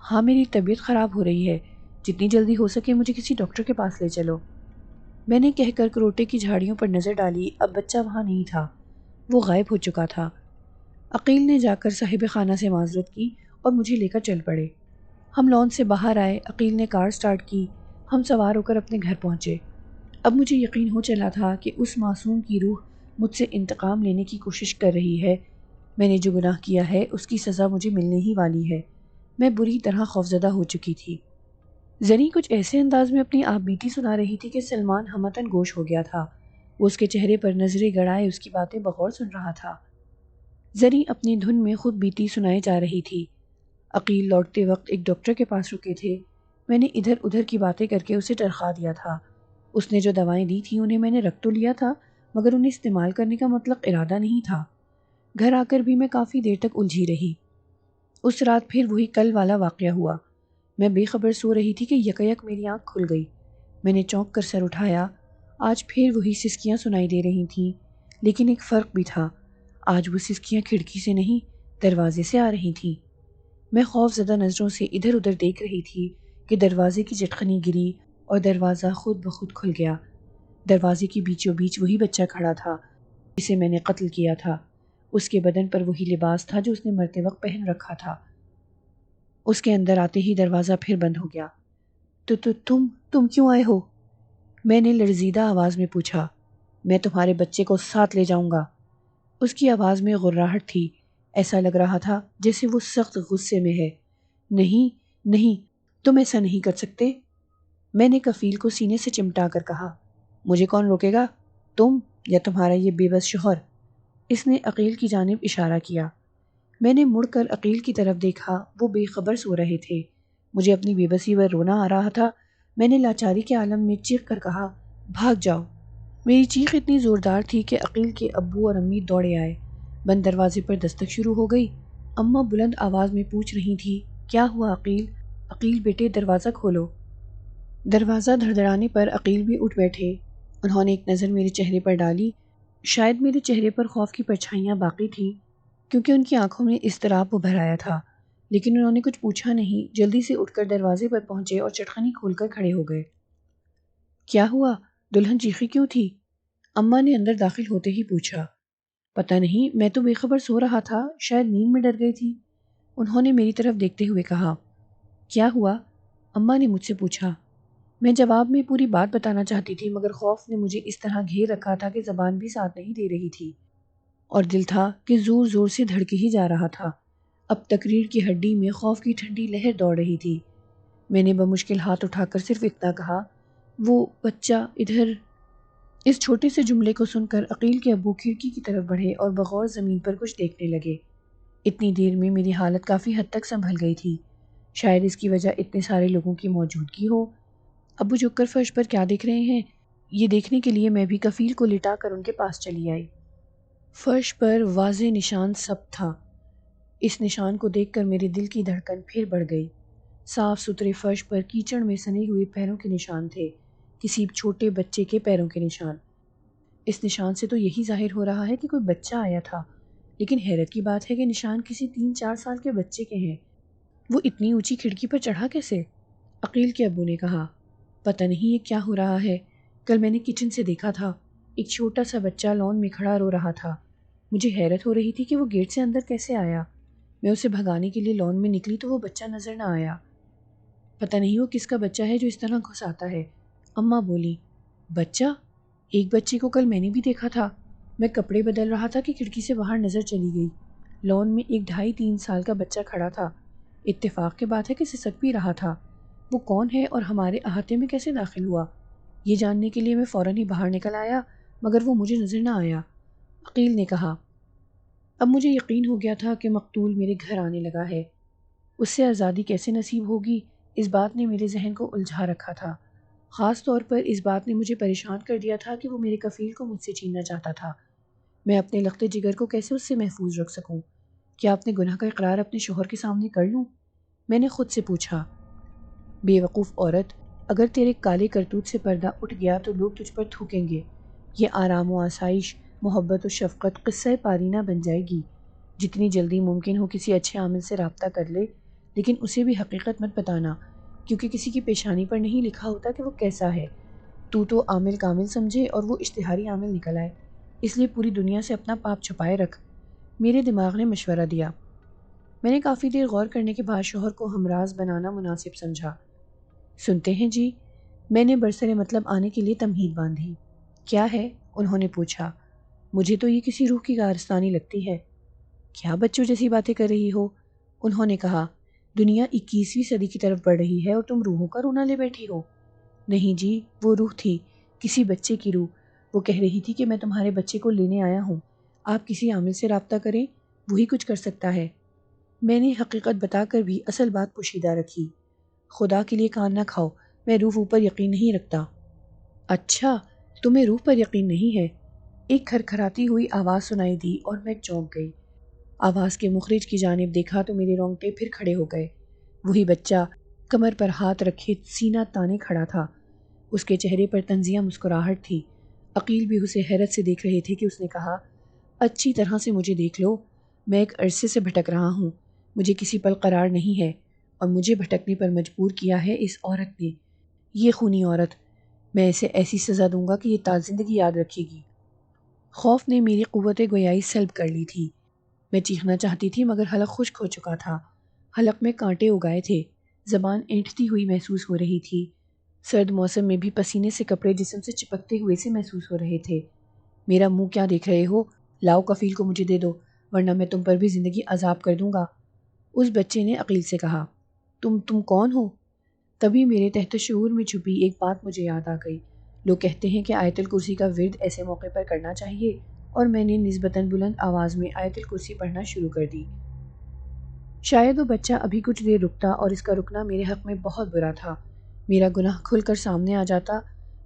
ہاں میری طبیعت خراب ہو رہی ہے، جتنی جلدی ہو سکے مجھے کسی ڈاکٹر کے پاس لے چلو۔ میں نے کہہ کر کروٹے کی جھاڑیوں پر نظر ڈالی، اب بچہ وہاں نہیں تھا، وہ غائب ہو چکا تھا۔ عقیل نے جا کر صاحب خانہ سے معذرت کی اور مجھے لے کر چل پڑے۔ ہم لان سے باہر آئے، عقیل نے کار سٹارٹ کی، ہم سوار ہو کر اپنے گھر پہنچے۔ اب مجھے یقین ہو چلا تھا کہ اس معصوم کی روح مجھ سے انتقام لینے کی کوشش کر رہی ہے۔ میں نے جو گناہ کیا ہے اس کی سزا مجھے ملنے ہی والی ہے۔ میں بری طرح خوفزدہ ہو چکی تھی۔ زری کچھ ایسے انداز میں اپنی آپ بیتی سنا رہی تھی کہ سلمان ہمتن گوش ہو گیا تھا۔ وہ اس کے چہرے پر نظریں گڑائے اس کی باتیں بغور سن رہا تھا۔ زری اپنی دھن میں خود بیتی سنائے جا رہی تھی۔ عقیل لوٹتے وقت ایک ڈاکٹر کے پاس رکے تھے۔ میں نے ادھر ادھر کی باتیں کر کے اسے ٹرخا دیا تھا۔ اس نے جو دوائیں دی تھیں انہیں میں نے رکھ تو لیا تھا مگر انہیں استعمال کرنے کا مطلق ارادہ نہیں تھا۔ گھر آ کر بھی میں کافی دیر تک الجھی رہی۔ اس رات پھر وہی کل والا واقعہ ہوا۔ میں بے خبر سو رہی تھی کہ یکایک میری آنکھ کھل گئی۔ میں نے چونک کر سر اٹھایا۔ آج پھر وہی سسکیاں سنائی دے رہی تھیں، لیکن ایک فرق بھی تھا۔ آج وہ سسکیاں کھڑکی سے نہیں، دروازے سے آ رہی تھیں۔ میں خوف زدہ نظروں سے ادھر ادھر دیکھ رہی تھی کہ دروازے کی چٹخنی گری اور دروازہ خود بخود کھل گیا۔ دروازے کی بیچوں بیچ وہی بچہ کھڑا تھا جسے میں نے قتل کیا تھا۔ اس کے بدن پر وہی لباس تھا جو اس نے مرتے وقت پہن رکھا تھا۔ اس کے اندر آتے ہی دروازہ پھر بند ہو گیا۔ تم کیوں آئے ہو؟ میں نے لرزیدہ آواز میں پوچھا۔ میں تمہارے بچے کو ساتھ لے جاؤں گا۔ اس کی آواز میں غراہٹ تھی، ایسا لگ رہا تھا جیسے وہ سخت غصے میں ہے۔ نہیں نہیں، تم ایسا نہیں کر سکتے، میں نے کفیل کو سینے سے چمٹا کر کہا۔ مجھے کون روکے گا، تم یا تمہارا یہ بے بس شوہر؟ اس نے عقیل کی جانب اشارہ کیا۔ میں نے مڑ کر عقیل کی طرف دیکھا، وہ بے خبر سو رہے تھے۔ مجھے اپنی بے بسی پر رونا آ رہا تھا۔ میں نے لاچاری کے عالم میں چیخ کر کہا، بھاگ جاؤ۔ میری چیخ اتنی زوردار تھی کہ عقیل کے ابو اور امی دوڑے آئے۔ بند دروازے پر دستک شروع ہو گئی۔ اماں بلند آواز میں پوچھ رہی تھی، کیا ہوا عقیل؟ عقیل بیٹے دروازہ کھولو۔ دروازہ دھڑدھڑانے پر عقیل بھی اٹھ بیٹھے۔ انہوں نے ایک نظر میرے چہرے پر ڈالی۔ شاید میرے چہرے پر خوف کی پرچھائیاں باقی تھیں کیونکہ ان کی آنکھوں میں اضطراب ابھر آیا تھا، لیکن انہوں نے کچھ پوچھا نہیں، جلدی سے اٹھ کر دروازے پر پہنچے اور چٹخنی کھول کر کھڑے ہو گئے۔ کیا ہوا؟ دلہن چیخی کیوں تھی؟ اماں نے اندر داخل ہوتے ہی پوچھا۔ پتہ نہیں، میں تو بے خبر سو رہا تھا، شاید نیند میں ڈر گئی تھی، انہوں نے میری طرف دیکھتے ہوئے کہا۔ کیا ہوا؟ اماں نے مجھ سے پوچھا۔ میں جواب میں پوری بات بتانا چاہتی تھی مگر خوف نے مجھے اس طرح گھیر رکھا تھا کہ زبان بھی ساتھ نہیں دے رہی تھی، اور دل تھا کہ زور زور سے دھڑکے ہی جا رہا تھا۔ اب تقریر کی ہڈی میں خوف کی ٹھنڈی لہر دوڑ رہی تھی۔ میں نے بمشکل ہاتھ اٹھا کر صرف اتنا کہا، وہ بچہ ادھر۔ اس چھوٹے سے جملے کو سن کر عقیل کے ابو کھڑکی کی طرف بڑھے اور بغور زمین پر کچھ دیکھنے لگے۔ اتنی دیر میں میری حالت کافی حد تک سنبھل گئی تھی، شاید اس کی وجہ اتنے سارے لوگوں کی موجودگی ہو۔ ابو جھک کر فرش پر کیا دیکھ رہے ہیں، یہ دیکھنے کے لیے میں بھی کفیل کو لٹا کر ان کے پاس چلی آئی۔ فرش پر واضح نشان سب تھا۔ اس نشان کو دیکھ کر میرے دل کی دھڑکن پھر بڑھ گئی۔ صاف ستھرے فرش پر کیچڑ میں سنے ہوئے پیروں کے نشان تھے، کسی چھوٹے بچے کے پیروں کے نشان۔ اس نشان سے تو یہی ظاہر ہو رہا ہے کہ کوئی بچہ آیا تھا، لیکن حیرت کی بات ہے کہ نشان کسی 3-4 سال کے بچے کے ہیں۔ وہ اتنی اونچی کھڑکی پر چڑھا کیسے؟ عقیل کے ابو نے کہا۔ پتہ نہیں یہ کیا ہو رہا ہے، کل میں نے کچن سے دیکھا تھا، ایک چھوٹا سا بچہ لان میں کھڑا رو رہا تھا۔ مجھے حیرت ہو رہی تھی کہ وہ گیٹ سے اندر کیسے آیا۔ میں اسے بھگانے کے لیے لان میں نکلی تو وہ بچہ نظر نہ آیا۔ پتہ نہیں وہ کس کا بچہ ہے جو اس طرح گھس آتا ہے، اماں بولی۔ بچہ؟ ایک بچے کو کل میں نے بھی دیکھا تھا۔ میں کپڑے بدل رہا تھا کہ کھڑکی سے باہر نظر چلی گئی۔ لان میں ایک 2.5-3 سال کا بچہ کھڑا تھا۔ اتفاق کی بات ہے کہ سسک بھی رہا تھا۔ وہ کون ہے اور ہمارے احاطے میں کیسے داخل ہوا، یہ جاننے کے لیے میں فوراً ہی باہر نکل آیا مگر وہ مجھے نظر نہ آیا، عقیل نے کہا۔ اب مجھے یقین ہو گیا تھا کہ مقتول میرے گھر آنے لگا ہے۔ اس سے آزادی کیسے نصیب ہوگی، اس بات نے میرے ذہن کو الجھا رکھا تھا۔ خاص طور پر اس بات نے مجھے پریشان کر دیا تھا کہ وہ میرے کفیل کو مجھ سے چھیننا چاہتا تھا۔ میں اپنے لخت جگر کو کیسے اس سے محفوظ رکھ سکوں؟ کیا اپنے گناہ کا اقرار اپنے شوہر کے سامنے کر لوں؟ میں نے خود سے پوچھا۔ بے وقوف عورت، اگر تیرے کالے کرتوت سے پردہ اٹھ گیا تو لوگ تجھ پر تھوکیں گے۔ یہ آرام و آسائش، محبت و شفقت قصہ پارینہ بن جائے گی۔ جتنی جلدی ممکن ہو کسی اچھے عامل سے رابطہ کر لے، لیکن اسے بھی حقیقت مت بتانا، کیونکہ کسی کی پیشانی پر نہیں لکھا ہوتا کہ وہ کیسا ہے۔ تو عامل کامل سمجھے اور وہ اشتہاری عامل نکل آئے، اس لیے پوری دنیا سے اپنا پاپ چھپائے رکھ۔ میرے دماغ نے مشورہ دیا۔ میں نے کافی دیر غور کرنے کے بعد شوہر کو ہمراز بنانا مناسب سمجھا۔ سنتے ہیں جی؟ میں نے برسر مطلب آنے کے لیے تمہید باندھی۔ کیا ہے؟ انہوں نے پوچھا۔ مجھے تو یہ کسی روح کی کارستانی لگتی ہے۔ کیا بچوں جیسی باتیں کر رہی ہو؟ انہوں نے کہا۔ دنیا 21ویں صدی کی طرف بڑھ رہی ہے اور تم روحوں کا رونا لے بیٹھی ہو۔ نہیں جی، وہ روح تھی، کسی بچے کی روح۔ وہ کہہ رہی تھی کہ میں تمہارے بچے کو لینے آیا ہوں، آپ کسی عامل سے رابطہ کریں، وہی کچھ کر سکتا ہے۔ میں نے حقیقت بتا کر بھی اصل بات پوشیدہ رکھی۔ خدا کے لیے کان نہ کھاؤ، میں روح اوپر یقین نہیں رکھتا۔ اچھا، تمہیں روح پر یقین نہیں ہے؟ ایک کھرکھراتی ہوئی آواز سنائی دی اور میں چونک گئی۔ آواز کے مخرج کی جانب دیکھا تو میرے رونگٹے پھر کھڑے ہو گئے۔ وہی بچہ کمر پر ہاتھ رکھے سینہ تانے کھڑا تھا۔ اس کے چہرے پر طنزیہ مسکراہٹ تھی۔ عقیل بھی اسے حیرت سے دیکھ رہے تھے کہ اس نے کہا، اچھی طرح سے مجھے دیکھ لو، میں ایک عرصے سے بھٹک رہا ہوں، مجھے کسی پل قرار نہیں ہے، اور مجھے بھٹکنے پر مجبور کیا ہے اس عورت نے، یہ خونی عورت۔ میں اسے ایسی سزا دوں گا کہ یہ تا زندگی یاد رکھے گی۔ خوف نے میری قوت گویائی سلب کر لی تھی۔ میں چیخنا چاہتی تھی مگر حلق خشک ہو چکا تھا، حلق میں کانٹے اگائے تھے، زبان اینٹھتی ہوئی محسوس ہو رہی تھی۔ سرد موسم میں بھی پسینے سے کپڑے جسم سے چپکتے ہوئے سے محسوس ہو رہے تھے۔ میرا منہ کیا دیکھ رہے ہو؟ لاؤ کفیل کو مجھے دے دو، ورنہ میں تم پر بھی زندگی عذاب کر دوں گا۔ اس بچے نے عقیل سے کہا۔ تم کون ہو؟ تبھی میرے تحت شعور میں چھپی ایک بات مجھے یاد آ گئی۔ لوگ کہتے ہیں کہ آیت الکرسی کا ورد ایسے موقع پر کرنا چاہیے، اور میں نے نسبتاً بلند آواز میں آیت الکرسی پڑھنا شروع کر دی۔ شاید وہ بچہ ابھی کچھ دیر رکتا، اور اس کا رکنا میرے حق میں بہت برا تھا، میرا گناہ کھل کر سامنے آ جاتا،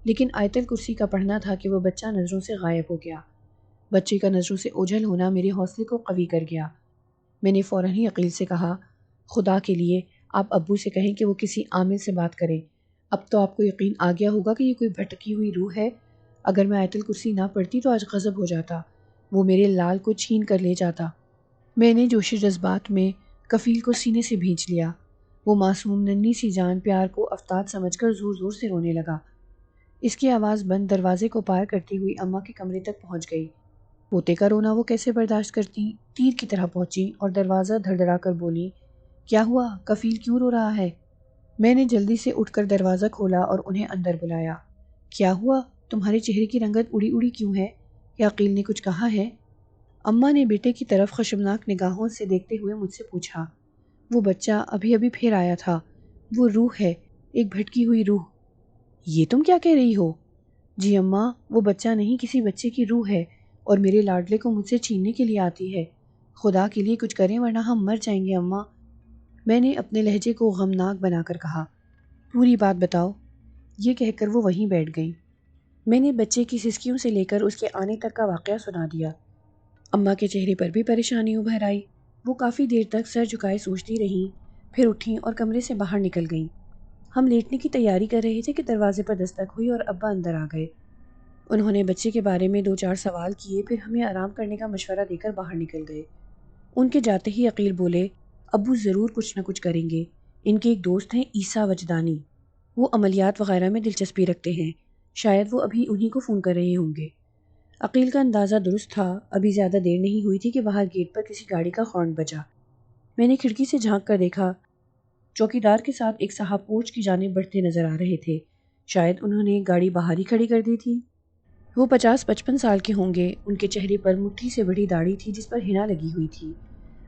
لیکن آیت الکرسی کا پڑھنا تھا کہ وہ بچہ نظروں سے غائب ہو گیا۔ بچے کا نظروں سے اوجھل ہونا میرے حوصلے کو قوی کر گیا۔ میں نے فوراً ہی عقیل سے کہا، خدا کے لیے آپ ابو سے کہیں کہ وہ کسی عامل سے بات کریں۔ اب تو آپ کو یقین آ گیا ہوگا کہ یہ کوئی بھٹکی ہوئی روح ہے۔ اگر میں آیت الکرسی نہ پڑھتی تو آج غضب ہو جاتا، وہ میرے لال کو چھین کر لے جاتا۔ میں نے جوش جذبات میں کفیل کو سینے سے بھینچ لیا۔ وہ معصوم ننھی سی جان پیار کو افتاد سمجھ کر زور زور سے رونے لگا۔ اس کی آواز بند دروازے کو پار کرتی ہوئی اماں کے کمرے تک پہنچ گئی۔ پوتے کا رونا وہ کیسے برداشت کرتی؟ تیر کی طرح پہنچی اور دروازہ دھڑدھڑا کر بولی، کیا ہوا؟ کفیل کیوں رو رہا ہے؟ میں نے جلدی سے اٹھ کر دروازہ کھولا اور انہیں اندر بلایا۔ کیا ہوا؟ تمہارے چہرے کی رنگت اڑی اڑی کیوں ہے؟ کیا عقیل نے کچھ کہا ہے؟ اماں نے بیٹے کی طرف خشمناک نگاہوں سے دیکھتے ہوئے مجھ سے پوچھا۔ وہ بچہ ابھی پھر آیا تھا، وہ روح ہے، ایک بھٹکی ہوئی روح۔ یہ تم کیا کہہ رہی ہو؟ جی اماں، وہ بچہ نہیں، کسی بچے کی روح ہے، اور میرے لاڈلے کو مجھ سے چھیننے کے لیے آتی ہے۔ خدا کے لیے کچھ کریں ورنہ ہم مر جائیں گے اماں، میں نے اپنے لہجے کو غمناک بنا کر کہا۔ پوری بات بتاؤ۔ یہ کہہ کر وہ وہیں بیٹھ گئی۔ میں نے بچے کی سسکیوں سے لے کر اس کے آنے تک کا واقعہ سنا دیا۔ اماں کے چہرے پر بھی پریشانی ابھر آئی۔ وہ کافی دیر تک سر جھکائے سوچتی رہیں، پھر اٹھیں اور کمرے سے باہر نکل گئیں۔ ہم لیٹنے کی تیاری کر رہے تھے کہ دروازے پر دستک ہوئی اور ابا اندر آ گئے۔ انہوں نے بچے کے بارے میں 2-4 سوال کیے، پھر ہمیں آرام کرنے کا مشورہ دے کر باہر نکل گئے۔ ان کے جاتے ہی عقیل بولے، ابو ضرور کچھ نہ کچھ کریں گے، ان کے ایک دوست ہیں عیسیٰ وجدانی، وہ عملیات وغیرہ میں دلچسپی رکھتے ہیں، شاید وہ ابھی انہی کو فون کر رہے ہوں گے۔ عقیل کا اندازہ درست تھا، ابھی زیادہ دیر نہیں ہوئی تھی کہ باہر گیٹ پر کسی گاڑی کا ہارن بجا۔ میں نے کھڑکی سے جھانک کر دیکھا، چوکیدار کے ساتھ ایک صاحب پوچھ کی جانب بڑھتے نظر آ رہے تھے، شاید انہوں نے گاڑی باہر ہی کھڑی کر دی تھی۔ وہ 50-55 سال کے ہوں گے، ان کے چہرے پر مٹھی سے بڑی داڑھی تھی جس پر ہنا لگی ہوئی تھی،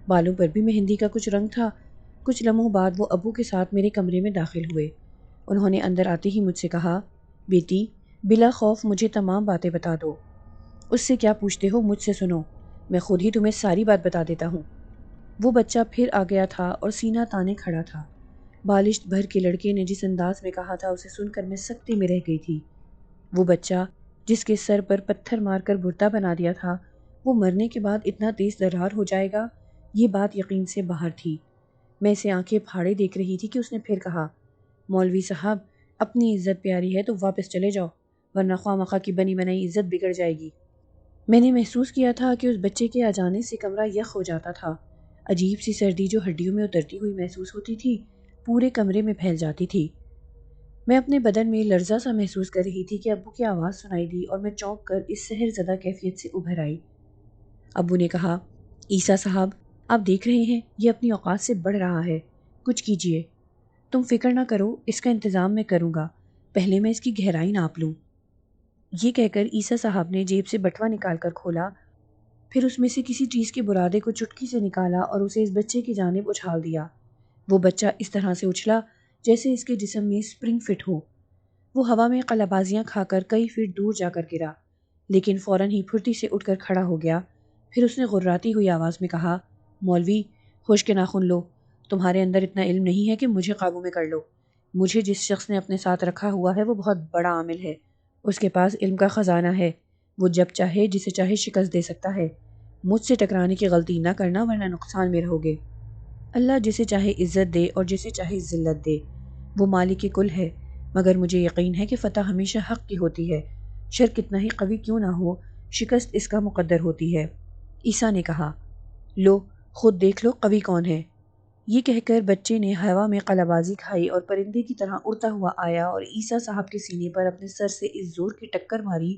بالوں پر بھی مہندی کا کچھ رنگ تھا۔ کچھ لمحوں بعد وہ ابو کے ساتھ میرے کمرے میں داخل ہوئے۔ انہوں نے اندر آتے ہی مجھ سے کہا، بیٹی بلا خوف مجھے تمام باتیں بتا دو۔ اس سے کیا پوچھتے ہو، مجھ سے سنو، میں خود ہی تمہیں ساری بات بتا دیتا ہوں۔ وہ بچہ پھر آ گیا تھا اور سینہ تانے کھڑا تھا۔ بالشت بھر کے لڑکے نے جس انداز میں کہا تھا اسے سن کر میں سکتے میں رہ گئی تھی۔ وہ بچہ جس کے سر پر پتھر مار کر بھرتا بنا دیا تھا، وہ مرنے کے بعد اتنا تیز درار ہو جائے گا، یہ بات یقین سے باہر تھی۔ میں اسے آنکھیں پھاڑے دیکھ رہی تھی کہ اس نے پھر کہا، مولوی صاحب اپنی عزت پیاری ہے تو واپس چلے جاؤ، ورنہ خواہ مخواہ کی بنی بنائی عزت بگڑ جائے گی۔ میں نے محسوس کیا تھا کہ اس بچے کے آ جانے سے کمرہ یخ ہو جاتا تھا۔ عجیب سی سردی جو ہڈیوں میں اترتی ہوئی محسوس ہوتی تھی پورے کمرے میں پھیل جاتی تھی۔ میں اپنے بدن میں لرزہ سا محسوس کر رہی تھی کہ ابو کی آواز سنائی دی اور میں چونک کر اس سحر زدہ کیفیت سے ابھر آئی۔ ابو نے کہا، عیسیٰ صاحب آپ دیکھ رہے ہیں یہ اپنی اوقات سے بڑھ رہا ہے، کچھ کیجئے۔ تم فکر نہ کرو، اس کا انتظام میں کروں گا، پہلے میں اس کی گہرائی ناپ لوں۔ یہ کہہ کر عیسیٰ صاحب نے جیب سے بٹوا نکال کر کھولا، پھر اس میں سے کسی چیز کے برادے کو چٹکی سے نکالا اور اسے اس بچے کی جانب اچھال دیا۔ وہ بچہ اس طرح سے اچھلا جیسے اس کے جسم میں سپرنگ فٹ ہو۔ وہ ہوا میں قلبازیاں کھا کر کئی فٹ دور جا کر گرا، لیکن فوراً ہی پھرتی سے اٹھ کر کھڑا ہو گیا۔ پھر اس نے غراتی ہوئی آواز میں کہا، مولوی ہوش کے ناخن لو، تمہارے اندر اتنا علم نہیں ہے کہ مجھے قابو میں کر لو۔ مجھے جس شخص نے اپنے ساتھ رکھا ہوا ہے وہ بہت بڑا عامل ہے، اس کے پاس علم کا خزانہ ہے، وہ جب چاہے جسے چاہے شکست دے سکتا ہے۔ مجھ سے ٹکرانے کی غلطی نہ کرنا ورنہ نقصان میں رہو گے۔ اللہ جسے چاہے عزت دے اور جسے چاہے ذلت دے، وہ مالک کل ہے، مگر مجھے یقین ہے کہ فتح ہمیشہ حق کی ہوتی ہے، شر کتنا ہی قوی کیوں نہ ہو، شکست اس کا مقدر ہوتی ہے۔ عیسیٰ نے کہا، لو خود دیکھ لو قوی کون ہے۔ یہ کہہ کر بچے نے ہوا میں قلبازی کھائی اور پرندے کی طرح اڑتا ہوا آیا اور عیسیٰ صاحب کے سینے پر اپنے سر سے اس زور کی ٹکر ماری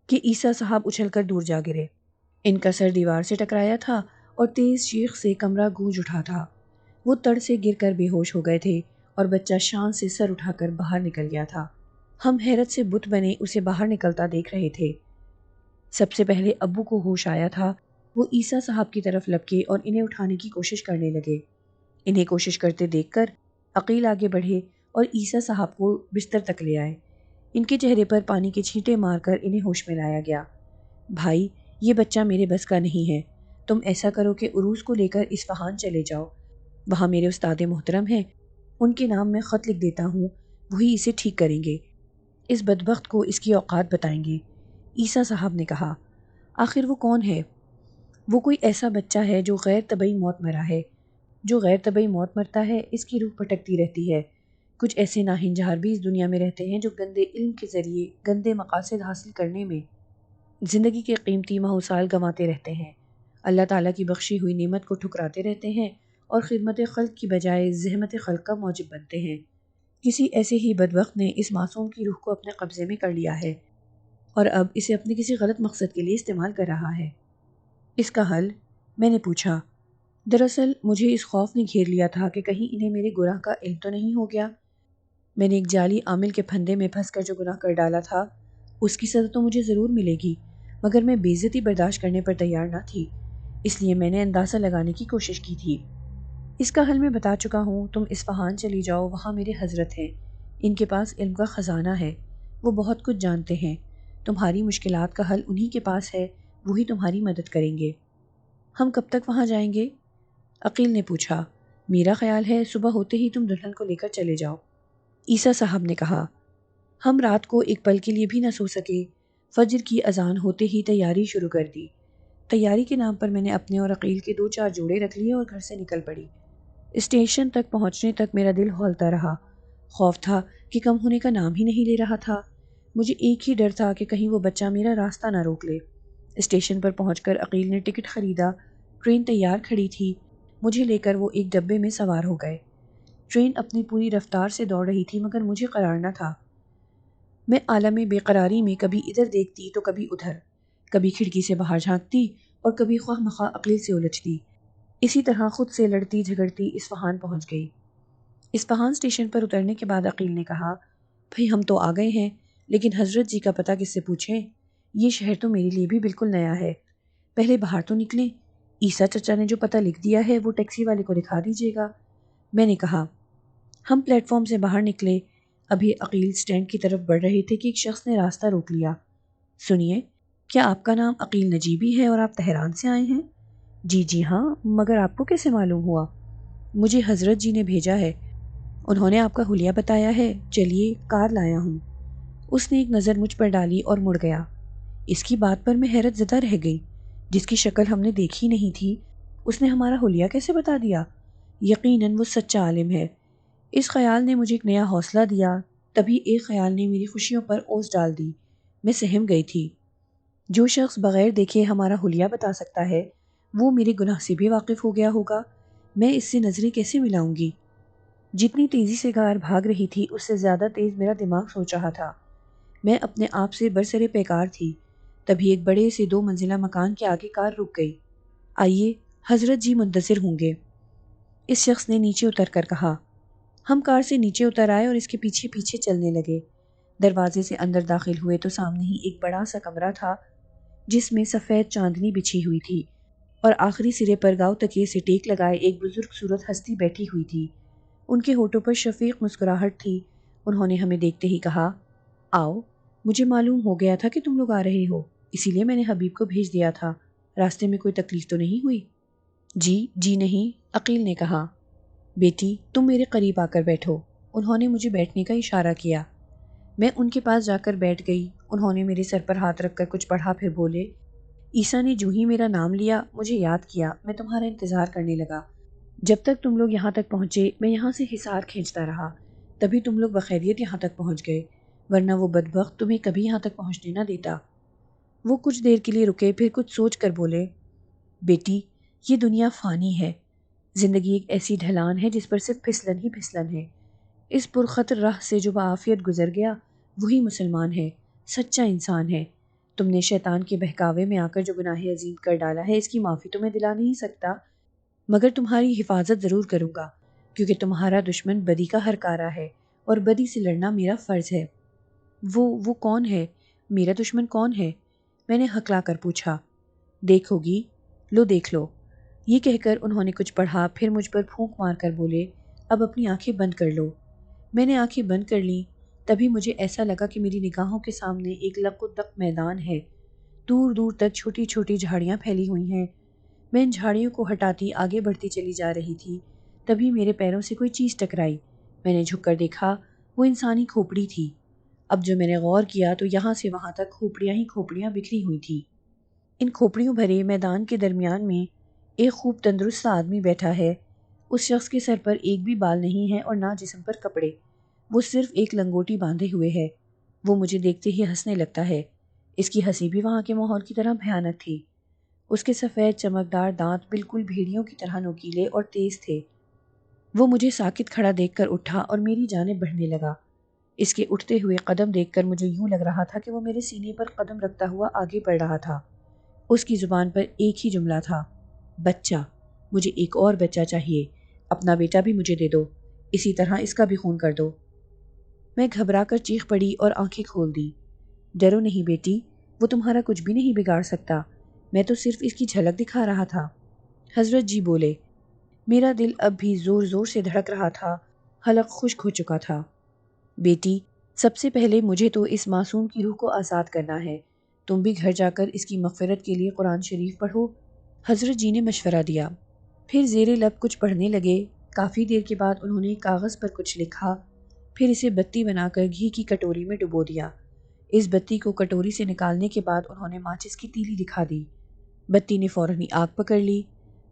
کہ عیسیٰ صاحب اچھل کر دور جا گرے۔ ان کا سر دیوار سے ٹکرایا تھا اور تیز چیخ سے کمرہ گونج اٹھا تھا۔ وہ تڑ سے گر کر بے ہوش ہو گئے تھے اور بچہ شان سے سر اٹھا کر باہر نکل گیا تھا۔ ہم حیرت سے بت بنے اسے باہر نکلتا دیکھ رہے تھے۔ سب سے پہلے ابو کو ہوش آیا تھا۔ وہ عیسیٰ صاحب کی طرف لپکے اور انہیں اٹھانے کی کوشش کرنے لگے۔ انہیں کوشش کرتے دیکھ کر عقیل آگے بڑھے اور عیسیٰ صاحب کو بستر تک لے آئے۔ ان کے چہرے پر پانی کے چھینٹے مار کر انہیں ہوش میں لایا گیا۔ بھائی یہ بچہ میرے بس کا نہیں ہے، تم ایسا کرو کہ عروس کو لے کر اصفہان چلے جاؤ، وہاں میرے استاد محترم ہیں، ان کے نام میں خط لکھ دیتا ہوں، وہی اسے ٹھیک کریں گے، اس بدبخت کو اس کی اوقات بتائیں گے۔ عیسیٰ صاحب نے کہا، آخر وہ کون ہے؟ وہ کوئی ایسا بچہ ہے جو غیر طبعی موت مرا ہے۔ جو غیر طبعی موت مرتا ہے اس کی روح پھٹکتی رہتی ہے۔ کچھ ایسے ناہنجار بھی اس دنیا میں رہتے ہیں جو گندے علم کے ذریعے گندے مقاصد حاصل کرنے میں زندگی کے قیمتی ماہ و سال گنواتے رہتے ہیں، اللہ تعالیٰ کی بخشی ہوئی نعمت کو ٹھکراتے رہتے ہیں اور خدمت خلق کی بجائے زحمت خلق کا موجب بنتے ہیں۔ کسی ایسے ہی بدبخت نے اس معصوم کی روح کو اپنے قبضے میں کر لیا ہے اور اب اسے اپنے کسی غلط مقصد کے لیے استعمال کر رہا ہے۔ اس کا حل؟ میں نے پوچھا۔ دراصل مجھے اس خوف نے گھیر لیا تھا کہ کہیں انہیں میرے گناہ کا علم تو نہیں ہو گیا۔ میں نے ایک جعلی عامل کے پھندے میں پھنس کر جو گناہ کر ڈالا تھا اس کی سزا تو مجھے ضرور ملے گی، مگر میں بے عزتی برداشت کرنے پر تیار نہ تھی، اس لیے میں نے اندازہ لگانے کی کوشش کی تھی۔ اس کا حل میں بتا چکا ہوں، تم اصفہان چلی جاؤ، وہاں میرے حضرت ہیں، ان کے پاس علم کا خزانہ ہے، وہ بہت کچھ جانتے ہیں، تمہاری مشکلات کا حل انہی کے پاس ہے، وہی تمہاری مدد کریں گے۔ ہم کب تک وہاں جائیں گے؟ عقیل نے پوچھا۔ میرا خیال ہے صبح ہوتے ہی تم دلہن کو لے کر چلے جاؤ۔ عیسیٰ صاحب نے کہا۔ ہم رات کو ایک پل کے لیے بھی نہ سو سکے۔ فجر کی اذان ہوتے ہی تیاری شروع کر دی۔ تیاری کے نام پر میں نے اپنے اور عقیل کے 2-4 جوڑے رکھ لیے اور گھر سے نکل پڑی۔ اسٹیشن تک پہنچنے تک میرا دل ہولتا رہا، خوف تھا کہ کم ہونے کا نام ہی نہیں لے رہا تھا۔ مجھے ایک ہی ڈر تھا کہ کہیں وہ بچہ میرا راستہ نہ روک لے۔ اسٹیشن پر پہنچ کر عقیل نے ٹکٹ خریدا، ٹرین تیار کھڑی تھی، مجھے لے کر وہ ایک ڈبے میں سوار ہو گئے۔ ٹرین اپنی پوری رفتار سے دوڑ رہی تھی مگر مجھے قرار نہ تھا۔ میں عالم بے قراری میں کبھی ادھر دیکھتی تو کبھی ادھر، کبھی کھڑکی سے باہر جھانکتی اور کبھی خواہ مخواہ عقیل سے الجھتی۔ اسی طرح خود سے لڑتی جھگڑتی اصفہان پہنچ گئی۔ اصفہان اسٹیشن پر اترنے کے بعد عقیل نے کہا، بھئی ہم تو آ گئے ہیں، لیکن حضرت جی کا پتہ کس سے پوچھیں؟ یہ شہر تو میرے لیے بھی بالکل نیا ہے، پہلے باہر تو نکلیں، عیسیٰ چچا نے جو پتہ لکھ دیا ہے وہ ٹیکسی والے کو دکھا دیجیے گا۔ میں نے کہا۔ ہم پلیٹ فارم سے باہر نکلے، ابھی عقیل اسٹینڈ کی طرف بڑھ رہے تھے کہ ایک شخص نے راستہ روک لیا۔ سنیے، کیا آپ کا نام عقیل نجیبی ہے اور آپ تہران سے آئے ہیں؟ جی ہاں، مگر آپ کو کیسے معلوم ہوا؟ مجھے حضرت جی نے بھیجا ہے۔ انہوں نے آپ کا حلیہ بتایا ہے؟ چلیے کار لایا ہوں۔ اس نے ایک نظر مجھ پر ڈالی اور مڑ گیا۔ اس کی بات پر میں حیرت زدہ رہ گئی۔ جس کی شکل ہم نے دیکھی نہیں تھی، اس نے ہمارا حلیہ کیسے بتا دیا؟ یقیناً وہ سچا عالم ہے۔ اس خیال نے مجھے ایک نیا حوصلہ دیا۔ تبھی ایک خیال نے میری خوشیوں پر اوس ڈال دی۔ میں سہم گئی تھی۔ جو شخص بغیر دیکھے ہمارا حلیہ بتا سکتا ہے، وہ میرے گناہ سے بھی واقف ہو گیا ہوگا۔ میں اس سے نظریں کیسے ملاؤں گی؟ جتنی تیزی سے کار بھاگ رہی تھی، اس سے زیادہ تیز میرا دماغ سوچ رہا تھا۔ میں اپنے آپ سے برسر پیکار تھی۔ تبھی ایک بڑے سے 2 منزلہ مکان کے آگے کار رک گئی۔ آئیے، حضرت جی منتظر ہوں گے، اس شخص نے نیچے اتر کر کہا۔ ہم کار سے نیچے اتر آئے اور اس کے پیچھے پیچھے چلنے لگے۔ دروازے سے اندر داخل ہوئے تو سامنے ہی ایک بڑا سا کمرہ تھا، جس میں سفید چاندنی بچھی ہوئی تھی اور آخری سرے پر گاؤ تکیے سے ٹیک لگائے ایک بزرگ صورت ہستی بیٹھی ہوئی تھی۔ ان کے ہونٹوں پر شفیق مسکراہٹ تھی۔ انہوں نے ہمیں دیکھتے ہی کہا، آؤ، مجھے معلوم ہو گیا تھا کہ تم لوگ آ رہے ہو، اسی لیے میں نے حبیب کو بھیج دیا تھا۔ راستے میں کوئی تکلیف تو نہیں ہوئی؟ جی نہیں، عقیل نے کہا۔ بیٹی، تم میرے قریب آ کر بیٹھو۔ انہوں نے مجھے بیٹھنے کا اشارہ کیا۔ میں ان کے پاس جا کر بیٹھ گئی۔ انہوں نے میرے سر پر ہاتھ رکھ کر کچھ پڑھا، پھر بولے، عیسیٰ نے جو ہی میرا نام لیا مجھے یاد کیا، میں تمہارا انتظار کرنے لگا۔ جب تک تم لوگ یہاں تک پہنچے میں یہاں سے حصار کھینچتا رہا، تبھی تم لوگ بخیریت یہاں تک پہنچ گئے، ورنہ وہ بدبخت تمہیں کبھی یہاں تک پہنچنے نہ دیتا۔ وہ کچھ دیر کے لیے رکے، پھر کچھ سوچ کر بولے، بیٹی، یہ دنیا فانی ہے۔ زندگی ایک ایسی ڈھلان ہے جس پر صرف پھسلن ہی پھسلن ہے۔ اس پرخطر راہ سے جو بعافیت گزر گیا وہی مسلمان ہے، سچا انسان ہے۔ تم نے شیطان کے بہکاوے میں آ کر جو گناہ عظیم کر ڈالا ہے، اس کی معافی تو میں دلا نہیں سکتا، مگر تمہاری حفاظت ضرور کروں گا، کیونکہ تمہارا دشمن بدی کا ہر کارا ہے اور بدی سے لڑنا میرا فرض ہے۔ وہ کون ہے؟ میرا دشمن کون ہے؟ میں نے ہکلا کر پوچھا۔ دیکھو گی؟ لو دیکھ لو۔ یہ کہہ کر انہوں نے کچھ پڑھا، پھر مجھ پر پھونک مار کر بولے، اب اپنی آنکھیں بند کر لو۔ میں نے آنکھیں بند کر لیں۔ تبھی مجھے ایسا لگا کہ میری نگاہوں کے سامنے ایک لق و دق میدان ہے، دور دور تک چھوٹی چھوٹی جھاڑیاں پھیلی ہوئی ہیں۔ میں ان جھاڑیوں کو ہٹاتی آگے بڑھتی چلی جا رہی تھی، تبھی میرے پیروں سے کوئی چیز ٹکرائی۔ میں نے جھک کر دیکھا، وہ انسانی کھوپڑی تھی۔ اب جو میں نے غور کیا تو یہاں سے وہاں تک کھوپڑیاں ہی کھوپڑیاں بکھری ہوئی تھیں۔ ان کھوپڑیوں بھرے میدان کے درمیان میں ایک خوب تندرست سا آدمی بیٹھا ہے۔ اس شخص کے سر پر ایک بھی بال نہیں ہے اور نہ جسم پر کپڑے، وہ صرف ایک لنگوٹی باندھے ہوئے ہے۔ وہ مجھے دیکھتے ہی ہنسنے لگتا ہے۔ اس کی ہنسی بھی وہاں کے ماحول کی طرح بھیانک تھی۔ اس کے سفید چمکدار دانت بالکل بھیڑیوں کی طرح نوکیلے اور تیز تھے۔ وہ مجھے ساکت کھڑا دیکھ کر اٹھا اور میری جانب بڑھنے لگا۔ اس کے اٹھتے ہوئے قدم دیکھ کر مجھے یوں لگ رہا تھا کہ وہ میرے سینے پر قدم رکھتا ہوا آگے بڑھ رہا تھا۔ اس کی زبان پر ایک ہی جملہ تھا، بچہ، مجھے ایک اور بچہ چاہیے، اپنا بیٹا بھی مجھے دے دو، اسی طرح اس کا بھی خون کر دو۔ میں گھبرا کر چیخ پڑی اور آنکھیں کھول دی۔ ڈرو نہیں بیٹی، وہ تمہارا کچھ بھی نہیں بگاڑ سکتا، میں تو صرف اس کی جھلک دکھا رہا تھا۔ حضرت جی بولے۔ میرا دل اب بھی زور زور سے دھڑک رہا تھا، حلق خشک ہو چکا تھا۔ بیٹی، سب سے پہلے مجھے تو اس معصوم کی روح کو آزاد کرنا ہے، تم بھی گھر جا کر اس کی مغفرت کے لیے قرآن شریف پڑھو، حضرت جی نے مشورہ دیا۔ پھر زیر لب کچھ پڑھنے لگے۔ کافی دیر کے بعد انہوں نے کاغذ پر کچھ لکھا، پھر اسے بتی بنا کر گھی کی کٹوری میں ڈبو دیا۔ اس بتی کو کٹوری سے نکالنے کے بعد انہوں نے ماچس کی تیلی دکھا دی۔ بتی نے فوراً ہی آگ پکڑ لی۔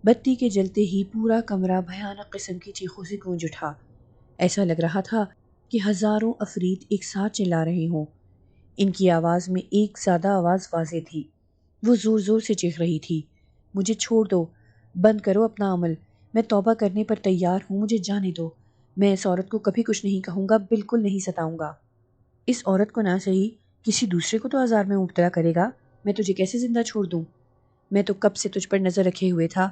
بتی کے جلتے ہی پورا کمرہ بھیانک قسم کی چیخوں سے گونج اٹھا۔ ایسا لگ رہا تھا کہ ہزاروں عفریت ایک ساتھ چلا رہے ہوں۔ ان کی آواز میں ایک زیادہ آواز واضح تھی۔ وہ زور زور سے چیخ رہی تھی، مجھے چھوڑ دو، بند کرو اپنا عمل، میں توبہ کرنے پر تیار ہوں، مجھے جانے دو، میں اس عورت کو کبھی کچھ نہیں کہوں گا، بالکل نہیں ستاؤں گا۔ اس عورت کو نہ صحیح کسی دوسرے کو تو عذاب میں مبتلا کرے گا، میں تجھے کیسے زندہ چھوڑ دوں؟ میں تو کب سے تجھ پر نظر رکھے ہوئے تھا،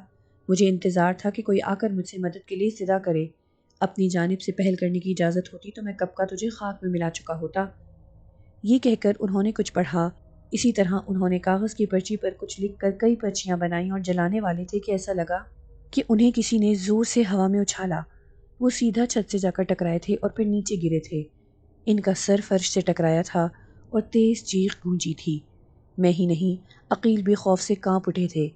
مجھے انتظار تھا کہ کوئی آ کر مجھ سے مدد کے لیے صدا کرے، اپنی جانب سے پہل کرنے کی اجازت ہوتی تو میں کب کا تجھے خاک میں ملا چکا ہوتا۔ یہ کہہ کر انہوں نے کچھ پڑھا۔ اسی طرح انہوں نے کاغذ کی پرچی پر کچھ لکھ کر کئی پرچیاں بنائیں اور جلانے والے تھے کہ ایسا لگا کہ انہیں کسی نے زور سے ہوا میں اچھالا۔ وہ سیدھا چھت سے جا کر ٹکرائے تھے اور پھر نیچے گرے تھے۔ ان کا سر فرش سے ٹکرایا تھا اور تیز چیخ گونجی تھی۔ میں ہی نہیں، عقیل بھی خوف سے کانپ اٹھے تھے۔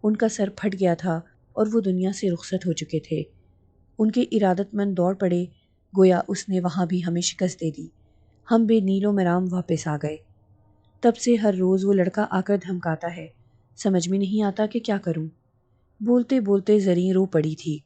ان کا سر پھٹ گیا تھا اور وہ دنیا سے رخصت ہو چکے تھے۔ ان کے ارادت مند دوڑ پڑے، گویا اس نے وہاں بھی ہمیں شکست دے دی۔ ہم بے نیل و مرام واپس آ گئے۔ تب سے ہر روز وہ لڑکا آ کر دھمکاتا ہے، سمجھ میں نہیں آتا کہ کیا کروں۔ بولتے بولتے زریں رو پڑی تھی۔